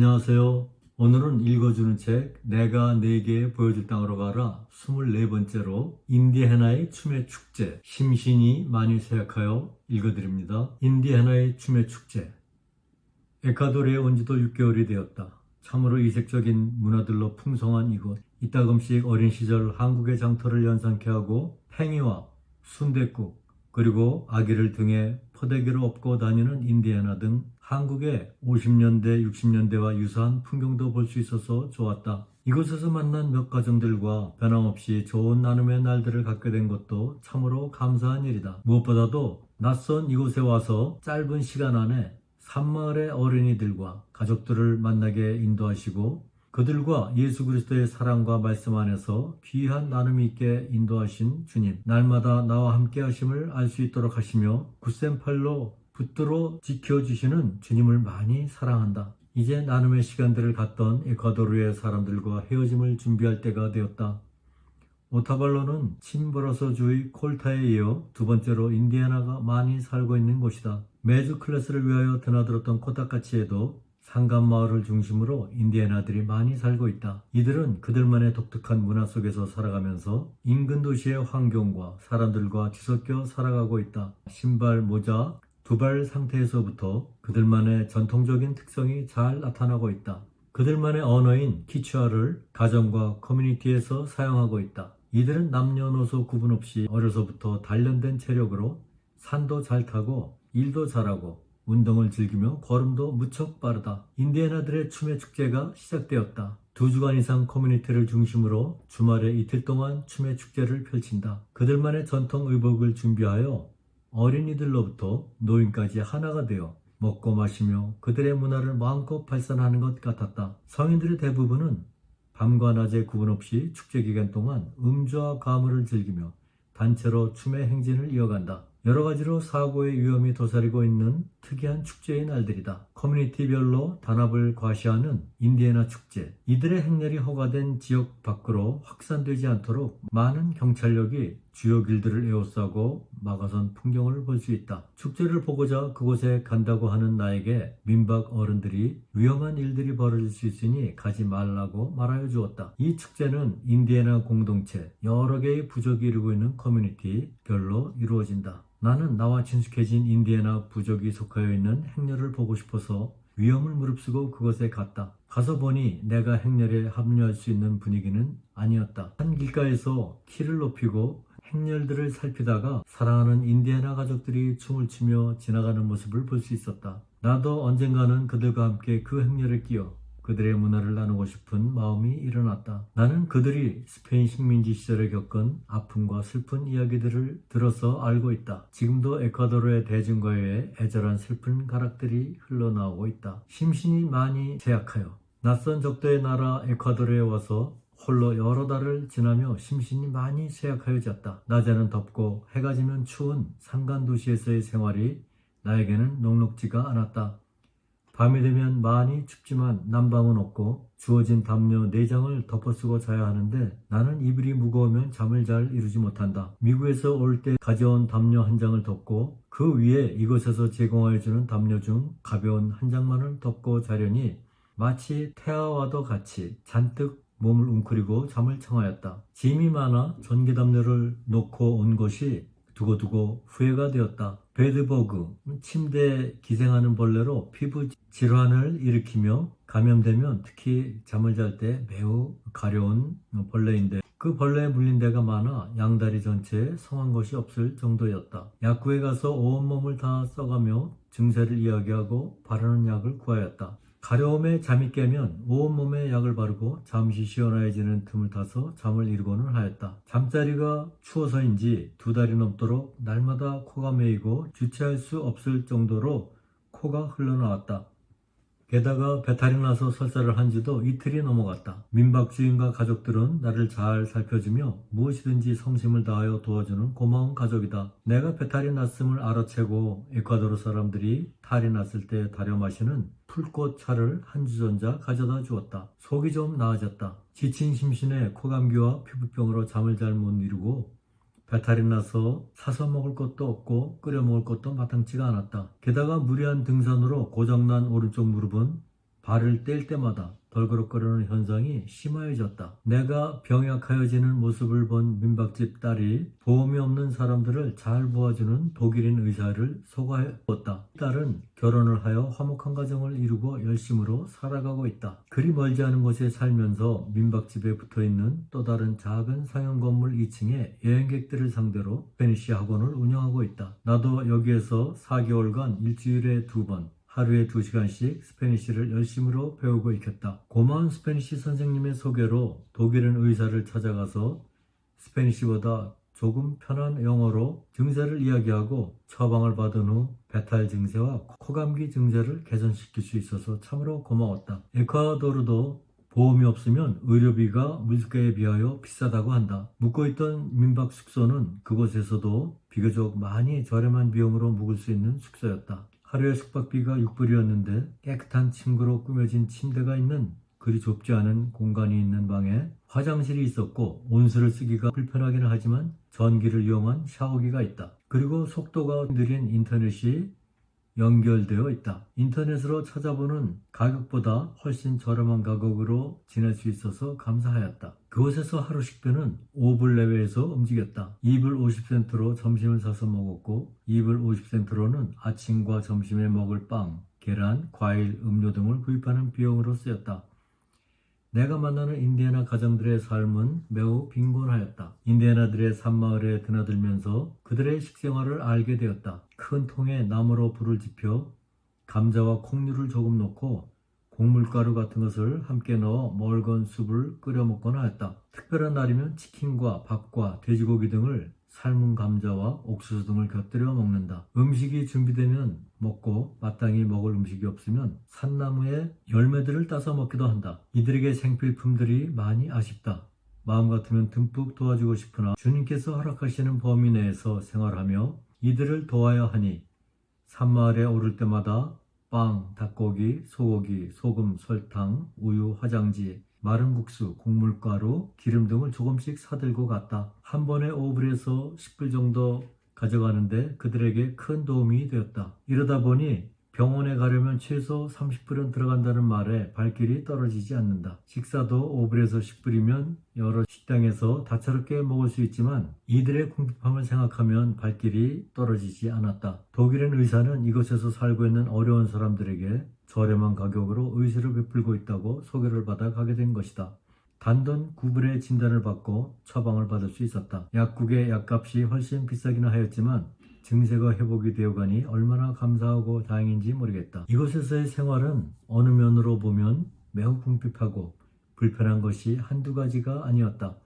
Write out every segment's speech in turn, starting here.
안녕하세요. 오늘은 읽어주는 책 내가 네게 보여줄 땅으로 가라 24번째로 인디애나의 춤의 축제 심신이 많이 쇠약하여 읽어드립니다. 인디애나의 춤의 축제. 에콰도르에 온 지도 6개월이 되었다. 참으로 이색적인 문화들로 풍성한 이곳. 이따금씩 어린 시절 한국의 장터를 연상케 하고 팽이와 순댓국 그리고 아기를 등에 포대기로 업고 다니는 인디애나 등 한국의 50년대, 60년대와 유사한 풍경도 볼 수 있어서 좋았다. 이곳에서 만난 몇 가정들과 변함없이 좋은 나눔의 날들을 갖게 된 것도 참으로 감사한 일이다. 무엇보다도 낯선 이곳에 와서 짧은 시간 안에 산마을의 어린이들과 가족들을 만나게 인도하시고 그들과 예수 그리스도의 사랑과 말씀 안에서 귀한 나눔이 있게 인도하신 주님, 날마다 나와 함께 하심을 알 수 있도록 하시며 굳센 팔로 붙들어 지켜주시는 주님을 많이 사랑한다. 이제 나눔의 시간들을 갖던 에콰도르의 사람들과 헤어짐을 준비할 때가 되었다. 오타발로는 침보라서주의 콜타에 이어 두 번째로 인디애나가 많이 살고 있는 곳이다. 매주 클래스를 위하여 드나들었던 코타카치에도 상간마을을 중심으로 인디애나들이 많이 살고 있다. 이들은 그들만의 독특한 문화 속에서 살아가면서 인근 도시의 환경과 사람들과 뒤섞여 살아가고 있다. 신발, 모자, 두발 상태에서부터 그들만의 전통적인 특성이 잘 나타나고 있다. 그들만의 언어인 키추아를 가정과 커뮤니티에서 사용하고 있다. 이들은 남녀노소 구분 없이 어려서부터 단련된 체력으로 산도 잘 타고 일도 잘하고 운동을 즐기며 걸음도 무척 빠르다. 인디애나들의 춤의 축제가 시작되었다. 2주간 이상 커뮤니티를 중심으로 주말에 이틀 동안 춤의 축제를 펼친다. 그들만의 전통 의복을 준비하여 어린이들로부터 노인까지 하나가 되어 먹고 마시며 그들의 문화를 마음껏 발산하는 것 같았다. 성인들의 대부분은 밤과 낮의 구분 없이 축제 기간 동안 음주와 가물을 즐기며 단체로 춤의 행진을 이어간다. 여러 가지로 사고의 위험이 도사리고 있는 특이한 축제의 날들이다. 커뮤니티별로 단합을 과시하는 인디애나 축제. 이들의 행렬이 허가된 지역 밖으로 확산되지 않도록 많은 경찰력이 주요 길들을 에워싸고 막아선 풍경을 볼 수 있다. 축제를 보고자 그곳에 간다고 하는 나에게 민박 어른들이 위험한 일들이 벌어질 수 있으니 가지 말라고 말하여 주었다. 이 축제는 인디애나 공동체, 여러 개의 부족이 이루고 있는 커뮤니티별로 이루어진다. 나는 나와 친숙해진 인디애나 부족이 속하여 있는 행렬을 보고 싶어서 위험을 무릅쓰고 그곳에 갔다. 가서 보니 내가 행렬에 합류할 수 있는 분위기는 아니었다. 한 길가에서 키를 높이고 행렬들을 살피다가 사랑하는 인디애나 가족들이 춤을 추며 지나가는 모습을 볼 수 있었다. 나도 언젠가는 그들과 함께 그 행렬에 끼어 그들의 문화를 나누고 싶은 마음이 일어났다. 나는 그들이 스페인 식민지 시절에 겪은 아픔과 슬픈 이야기들을 들어서 알고 있다. 지금도 에콰도르의 대중가요에 애절한 슬픈 가락들이 흘러나오고 있다. 심신이 많이 쇠약하여 낯선 적도의 나라 에콰도르에 와서 홀로 여러 달을 지나며 심신이 많이 쇠약하여졌다. 낮에는 덥고 해가 지면 추운 산간도시에서의 생활이 나에게는 녹록지가 않았다. 밤이 되면 많이 춥지만 난방은 없고 주어진 담요 4장을 덮어쓰고 자야 하는데 나는 이불이 무거우면 잠을 잘 이루지 못한다. 미국에서 올 때 가져온 담요 1장을 덮고 그 위에 이곳에서 제공하여주는 담요 중 가벼운 1장만을 덮고 자려니 마치 태아와도 같이 잔뜩 몸을 웅크리고 잠을 청하였다. 짐이 많아 전기담요를 놓고 온 것이 두고두고 후회가 되었다. 베드버그, 침대에 기생하는 벌레로 피부 질환을 일으키며 감염되면 특히 잠을 잘 때 매우 가려운 벌레인데 그 벌레에 물린 데가 많아 양다리 전체에 성한 것이 없을 정도였다. 약국에 가서 온몸을 다 써가며 증세를 이야기하고 바르는 약을 구하였다. 가려움에 잠이 깨면 온몸에 약을 바르고 잠시 시원해지는 틈을 타서 잠을 이루고는 하였다. 잠자리가 추워서인지 2달이 넘도록 날마다 코가 메이고 주체할 수 없을 정도로 코가 흘러나왔다. 게다가 배탈이 나서 설사를 한 지도 이틀이 넘어갔다. 민박 주인과 가족들은 나를 잘 살펴주며 무엇이든지 성심을 다하여 도와주는 고마운 가족이다. 내가 배탈이 났음을 알아채고 에콰도르 사람들이 탈이 났을 때 다려 마시는 풀꽃 차를 한 주전자 가져다 주었다. 속이 좀 나아졌다. 지친 심신에 코감기와 피부병으로 잠을 잘 못 이루고 배탈이 나서 사서 먹을 것도 없고 끓여 먹을 것도 마땅치가 않았다. 게다가 무리한 등산으로 고장난 오른쪽 무릎은 발을 뗄 때마다 덜그럭거리는 현상이 심해졌다. 내가 병약하여지는 모습을 본 민박집 딸이 보험이 없는 사람들을 잘 보아주는 독일인 의사를 소개해주었다. 딸은 결혼을 하여 화목한 가정을 이루고 열심으로 살아가고 있다. 그리 멀지 않은 곳에 살면서 민박집에 붙어있는 또 다른 작은 상형 건물 2층에 여행객들을 상대로 스페니쉬 학원을 운영하고 있다. 나도 여기에서 4개월간 일주일에 2번 하루에 2시간씩 스페니쉬를 열심으로 배우고 익혔다. 고마운 스페니쉬 선생님의 소개로 독일인 의사를 찾아가서 스페니쉬보다 조금 편한 영어로 증세를 이야기하고 처방을 받은 후 배탈 증세와 코감기 증세를 개선시킬 수 있어서 참으로 고마웠다. 에콰도르도 보험이 없으면 의료비가 물가에 비하여 비싸다고 한다. 묵고있던 민박 숙소는 그곳에서도 비교적 많이 저렴한 비용으로 묵을 수 있는 숙소였다. 하루에 숙박비가 6불이었는데 깨끗한 침구로 꾸며진 침대가 있는 그리 좁지 않은 공간이 있는 방에 화장실이 있었고 온수를 쓰기가 불편하기는 하지만 전기를 이용한 샤워기가 있다. 그리고 속도가 느린 인터넷이 연결되어 있다. 인터넷으로 찾아보는 가격보다 훨씬 저렴한 가격으로 지낼 수 있어서 감사하였다. 그곳에서 하루 식비는 5불 내외에서 움직였다. 2불 50센트로 점심을 사서 먹었고 2불 50센트로는 아침과 점심에 먹을 빵, 계란, 과일, 음료 등을 구입하는 비용으로 쓰였다. 내가 만나는 인디애나 가정들의 삶은 매우 빈곤하였다. 인디애나들의 산마을에 드나들면서 그들의 식생활을 알게 되었다. 큰 통에 나무로 불을 지펴 감자와 콩류를 조금 넣고 곡물가루 같은 것을 함께 넣어 멀건 숲을 끓여 먹거나 했다. 특별한 날이면 치킨과 밥과 돼지고기 등을 삶은 감자와 옥수수 등을 곁들여 먹는다. 음식이 준비되면 먹고 마땅히 먹을 음식이 없으면 산나무의 열매들을 따서 먹기도 한다. 이들에게 생필품들이 많이 아쉽다. 마음 같으면 듬뿍 도와주고 싶으나 주님께서 허락하시는 범위 내에서 생활하며 이들을 도와야 하니 산마을에 오를 때마다 빵, 닭고기, 소고기, 소금, 설탕, 우유, 화장지, 마른 국수, 곡물가루, 기름 등을 조금씩 사들고 갔다. 한 번에 5불에서 10불 정도 가져가는데 그들에게 큰 도움이 되었다. 이러다 보니 병원에 가려면 최소 30불은 들어간다는 말에 발길이 떨어지지 않는다. 식사도 5불에서 10불이면 여러 식당에서 다채롭게 먹을 수 있지만 이들의 궁핍함을 생각하면 발길이 떨어지지 않았다. 독일인 의사는 이곳에서 살고 있는 어려운 사람들에게 저렴한 가격으로 의술을 베풀고 있다고 소개를 받아 가게 된 것이다. 단돈 9불의 진단을 받고 처방을 받을 수 있었다. 약국의 약값이 훨씬 비싸기는 하였지만 증세가 회복이 되어가니 얼마나 감사하고 다행인지 모르겠다. 이곳에서의 생활은 어느 면으로 보면 매우 궁핍하고 불편한 것이 한두 가지가 아니었다.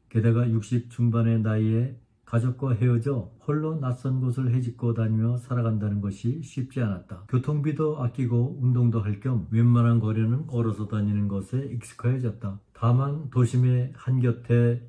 게다가 60 중반의 나이에 가족과 헤어져 홀로 낯선 곳을 헤집고 다니며 살아간다는 것이 쉽지 않았다. 교통비도 아끼고 운동도 할 겸 웬만한 거리는 걸어서 다니는 것에 익숙해졌다. 다만 도심의 한곁에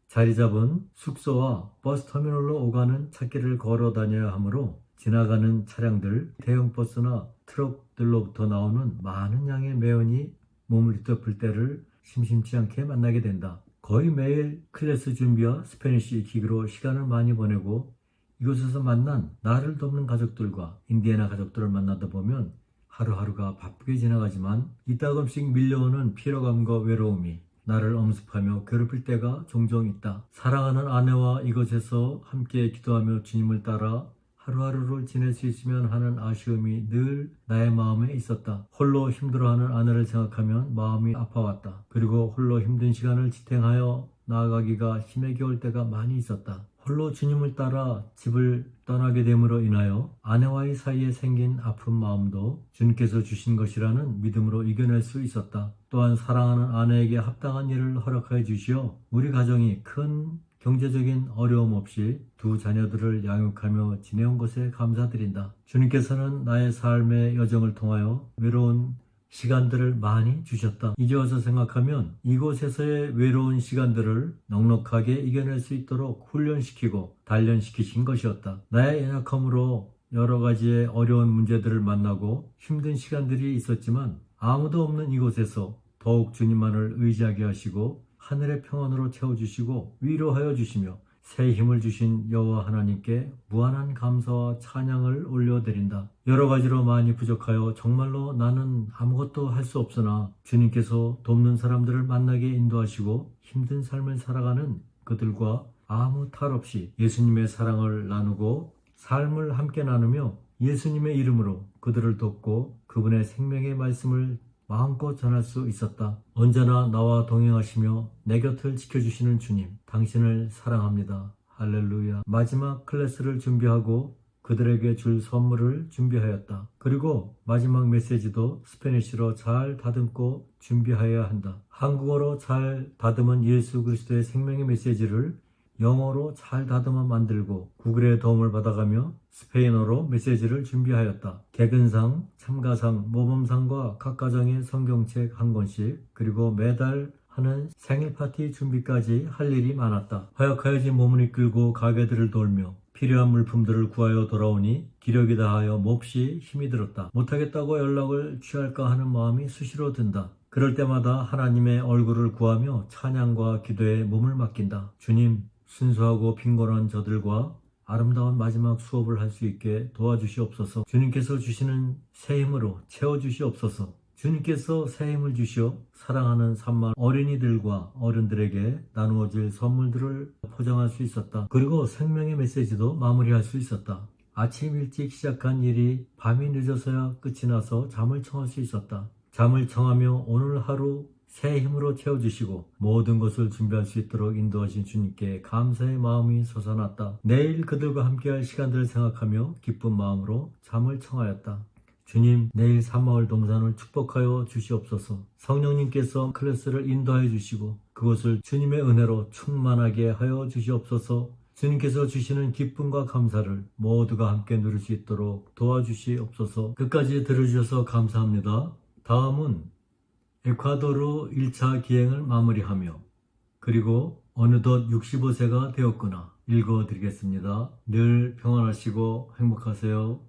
자리 잡은 숙소와 버스터미널로 오가는 찾길을 걸어 다녀야 하므로 지나가는 차량들, 대형 버스나 트럭들로부터 나오는 많은 양의 매연이 몸을 뒤덮을 때를 심심치 않게 만나게 된다. 거의 매일 클래스 준비와 스페니쉬 익히기로 시간을 많이 보내고 이곳에서 만난 나를 돕는 가족들과 인디애나 가족들을 만나다 보면 하루하루가 바쁘게 지나가지만 이따금씩 밀려오는 피로감과 외로움이 나를 엄습하며 괴롭힐 때가 종종 있다. 사랑하는 아내와 이곳에서 함께 기도하며 주님을 따라 하루하루를 지낼 수 있으면 하는 아쉬움이 늘 나의 마음에 있었다. 홀로 힘들어하는 아내를 생각하면 마음이 아파왔다. 그리고 홀로 힘든 시간을 지탱하여 나아가기가 힘에 겨울 때가 많이 있었다. 홀로 주님을 따라 집을 떠나게 됨으로 인하여 아내와의 사이에 생긴 아픈 마음도 주님께서 주신 것이라는 믿음으로 이겨낼 수 있었다. 또한 사랑하는 아내에게 합당한 일을 허락하여 주시어 우리 가정이 큰 경제적인 어려움 없이 두 자녀들을 양육하며 지내온 것에 감사드린다. 주님께서는 나의 삶의 여정을 통하여 외로운 시간들을 많이 주셨다. 이제 와서 생각하면 이곳에서의 외로운 시간들을 넉넉하게 이겨낼 수 있도록 훈련시키고 단련시키신 것이었다. 나의 연약함으로 여러 가지의 어려운 문제들을 만나고 힘든 시간들이 있었지만 아무도 없는 이곳에서 더욱 주님만을 의지하게 하시고 하늘의 평안으로 채워주시고 위로하여 주시며 새 힘을 주신 여호와 하나님께 무한한 감사와 찬양을 올려드린다. 여러 가지로 많이 부족하여 정말로 나는 아무것도 할 수 없으나 주님께서 돕는 사람들을 만나게 인도하시고 힘든 삶을 살아가는 그들과 아무 탈 없이 예수님의 사랑을 나누고 삶을 함께 나누며 예수님의 이름으로 그들을 돕고 그분의 생명의 말씀을 마음껏 전할 수 있었다. 언제나 나와 동행하시며 내 곁을 지켜주시는 주님, 당신을 사랑합니다. 할렐루야. 마지막 클래스를 준비하고 그들에게 줄 선물을 준비하였다. 그리고 마지막 메시지도 스페니쉬로 잘 다듬고 준비하여야 한다. 한국어로 잘 다듬은 예수 그리스도의 생명의 메시지를 영어로 잘 다듬어 만들고 구글의 도움을 받아가며 스페인어로 메시지를 준비하였다. 개근상, 참가상, 모범상과 각 가정의 성경책 한 권씩 그리고 매달 하는 생일 파티 준비까지 할 일이 많았다. 허약하여진 몸을 이끌고 가게들을 돌며 필요한 물품들을 구하여 돌아오니 기력이 다하여 몹시 힘이 들었다. 못하겠다고 연락을 취할까 하는 마음이 수시로 든다. 그럴 때마다 하나님의 얼굴을 구하며 찬양과 기도에 몸을 맡긴다. 주님, 순수하고 빈곤한 저들과 아름다운 마지막 수업을 할 수 있게 도와주시옵소서. 주님께서 주시는 새 힘으로 채워주시옵소서. 주님께서 새 힘을 주시어 사랑하는 3만 어린이들과 어른들에게 나누어질 선물들을 포장할 수 있었다. 그리고 생명의 메시지도 마무리할 수 있었다. 아침 일찍 시작한 일이 밤이 늦어서야 끝이 나서 잠을 청할 수 있었다. 잠을 청하며 오늘 하루 새 힘으로 채워주시고 모든 것을 준비할 수 있도록 인도하신 주님께 감사의 마음이 솟아났다. 내일 그들과 함께할 시간들을 생각하며 기쁜 마음으로 잠을 청하였다. 주님, 내일 산마을 동산을 축복하여 주시옵소서. 성령님께서 클래스를 인도하여 주시고 그것을 주님의 은혜로 충만하게 하여 주시옵소서. 주님께서 주시는 기쁨과 감사를 모두가 함께 누릴 수 있도록 도와주시옵소서. 끝까지 들어주셔서 감사합니다. 다음은 에콰도르 1차 기행을 마무리하며 그리고 어느덧 65세가 되었구나 읽어드리겠습니다. 늘 평안하시고 행복하세요.